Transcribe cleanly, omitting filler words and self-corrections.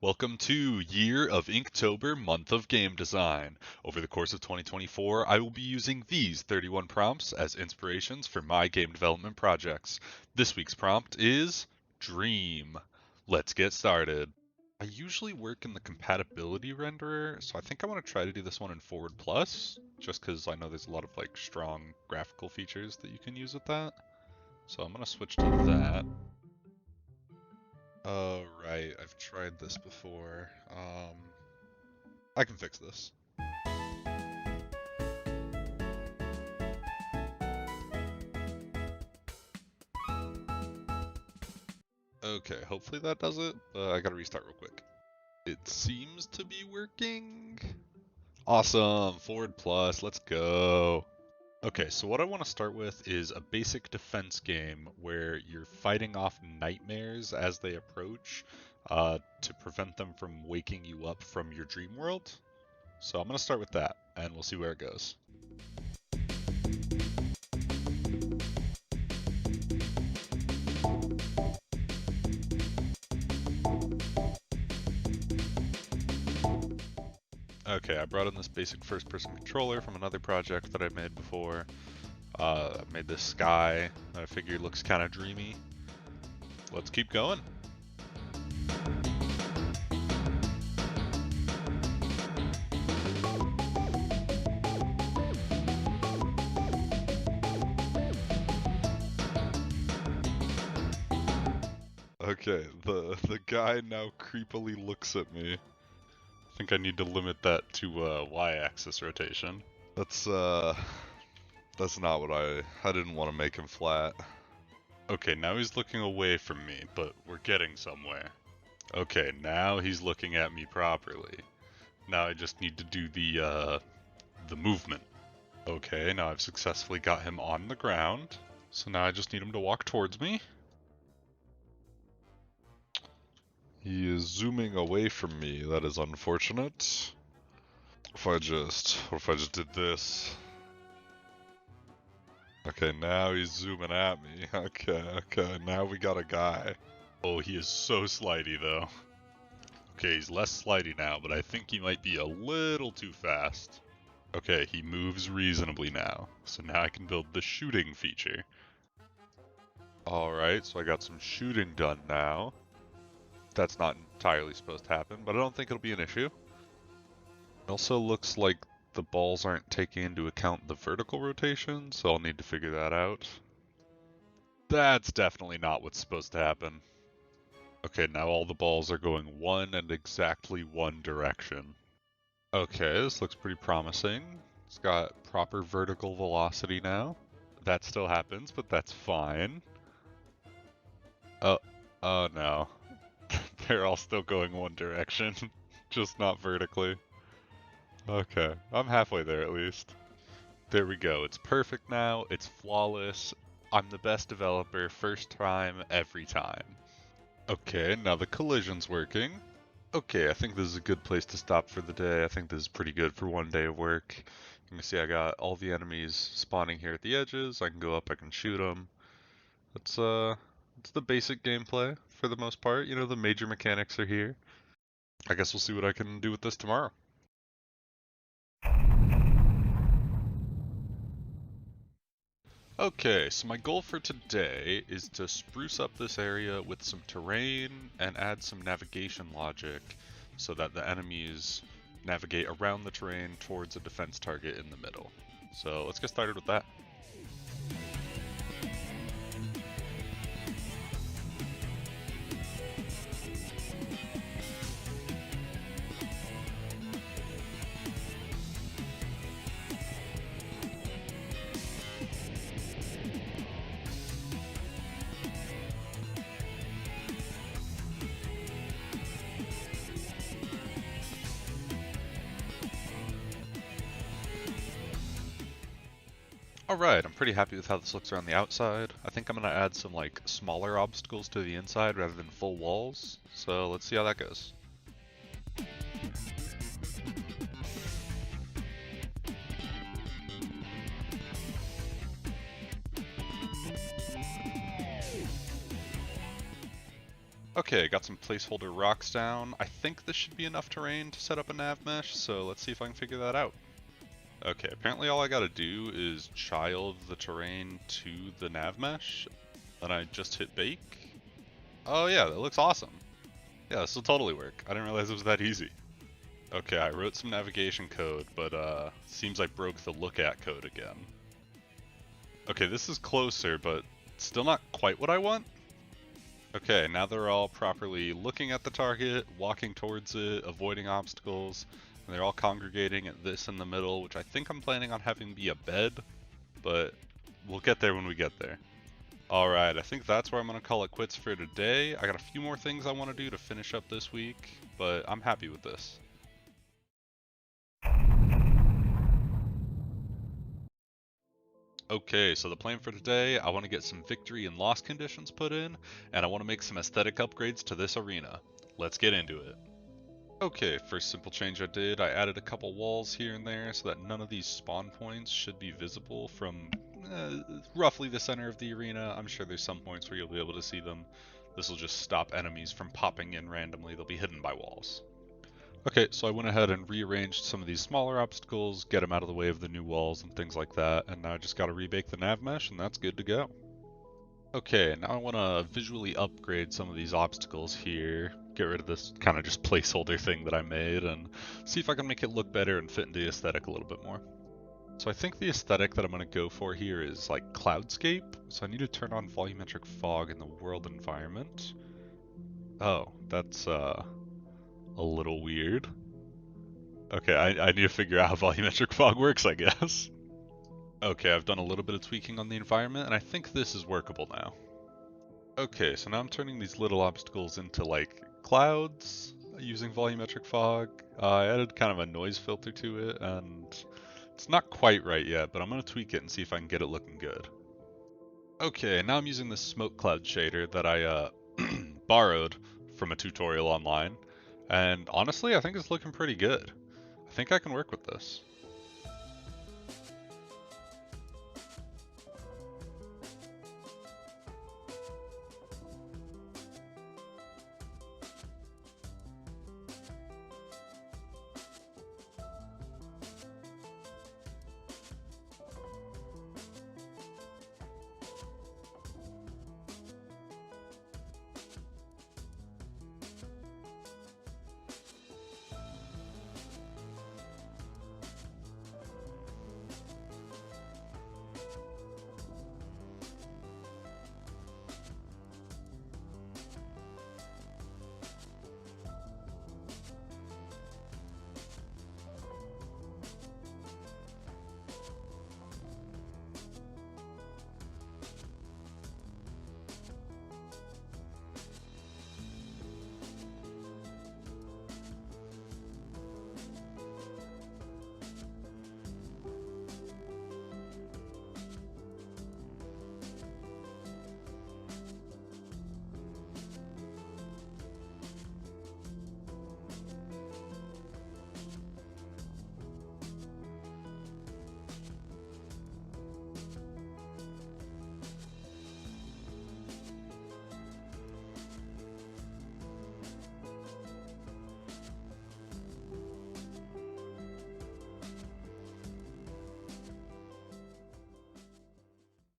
Welcome to Year of Inktober, Month of Game Design. Over the course of 2024, I will be using these 31 prompts as inspirations for my game development projects. This week's prompt is Dream. Let's get started. I usually work in the compatibility renderer, so I think I want to try to do this one in Forward Plus, just because I know there's a lot of strong graphical features that you can use with that. So I'm going to switch to that. Oh, right. I've tried this before. I can fix this. Okay, hopefully that does it, but I gotta restart real quick. It seems to be working. Awesome, Forward Plus, let's go. Okay, so what I want to start with is a basic defense game where you're fighting off nightmares as they approach to prevent them from waking you up from your dream world. So I'm going to start with that, and we'll see where it goes. Okay, I brought in this basic first-person controller from another project that I made before. I made this sky that I figure looks kind of dreamy. Let's keep going. Okay, the guy now creepily looks at me. I think I need to limit that to y-axis rotation. That's not what I didn't want to make him flat. Okay, now he's looking away from me, but we're getting somewhere. Okay, now he's looking at me properly. Now I just need to do the movement. Okay, now I've successfully got him on the ground. So now I just need him to walk towards me. He is zooming away from me. That is unfortunate. What if I just did this? Okay, now he's zooming at me. Okay, now we got a guy. Oh, he is so slidey though. Okay, he's less slidey now, but I think he might be a little too fast. Okay, he moves reasonably now. So now I can build the shooting feature. Alright, so I got some shooting done now. That's not entirely supposed to happen, but I don't think it'll be an issue. It also looks like the balls aren't taking into account the vertical rotation, so I'll need to figure that out. That's definitely not what's supposed to happen. Okay, now all the balls are going one and exactly one direction. Okay, this looks pretty promising. It's got proper vertical velocity now. That still happens, but that's fine. Oh no. They're all still going one direction, just not vertically. Okay, I'm halfway there at least. There we go, it's perfect now, it's flawless. I'm the best developer, first time, every time. Okay, now the collision's working. Okay, I think this is a good place to stop for the day. I think this is pretty good for one day of work. You can see I got all the enemies spawning here at the edges. I can go up, I can shoot them. It's the basic gameplay for the most part. You know, the major mechanics are here. I guess we'll see what I can do with this tomorrow. Okay, so my goal for today is to spruce up this area with some terrain and add some navigation logic so that the enemies navigate around the terrain towards a defense target in the middle. So let's get started with that. Alright, I'm pretty happy with how this looks around the outside. I think I'm going to add some smaller obstacles to the inside rather than full walls. So let's see how that goes. Okay, got some placeholder rocks down. I think this should be enough terrain to set up a nav mesh, so let's see if I can figure that out. Okay, apparently all I gotta do is child the terrain to the nav mesh, then I just hit bake. Oh yeah, that looks awesome. Yeah, this will totally work. I didn't realize it was that easy. Okay, I wrote some navigation code, but seems I broke the look at code again. Okay, this is closer, but still not quite what I want. Okay, now they're all properly looking at the target, walking towards it, avoiding obstacles, and they're all congregating at this in the middle, which I think I'm planning on having be a bed, but we'll get there when we get there. Alright, I think that's where I'm going to call it quits for today. I got a few more things I want to do to finish up this week, but I'm happy with this. Okay, so the plan for today, I want to get some victory and loss conditions put in, and I want to make some aesthetic upgrades to this arena. Let's get into it. Okay, first simple change I did, I added a couple walls here and there so that none of these spawn points should be visible from roughly the center of the arena. I'm sure there's some points where you'll be able to see them. This will just stop enemies from popping in randomly, they'll be hidden by walls. Okay, so I went ahead and rearranged some of these smaller obstacles, get them out of the way of the new walls and things like that, and now I just gotta rebake the nav mesh and that's good to go. Okay, now I want to visually upgrade some of these obstacles here, get rid of this kind of just placeholder thing that I made, and see if I can make it look better and fit into the aesthetic a little bit more. So I think the aesthetic that I'm going to go for here is like cloudscape, so I need to turn on volumetric fog in the world environment. Oh, that's a little weird. Okay, I need to figure out how volumetric fog works, I guess. Okay, I've done a little bit of tweaking on the environment, and I think this is workable now. Okay, so now I'm turning these little obstacles into like clouds using volumetric fog. I added kind of a noise filter to it, and it's not quite right yet, but I'm going to tweak it and see if I can get it looking good. Okay, now I'm using this smoke cloud shader that I borrowed from a tutorial online, and honestly, I think it's looking pretty good. I think I can work with this.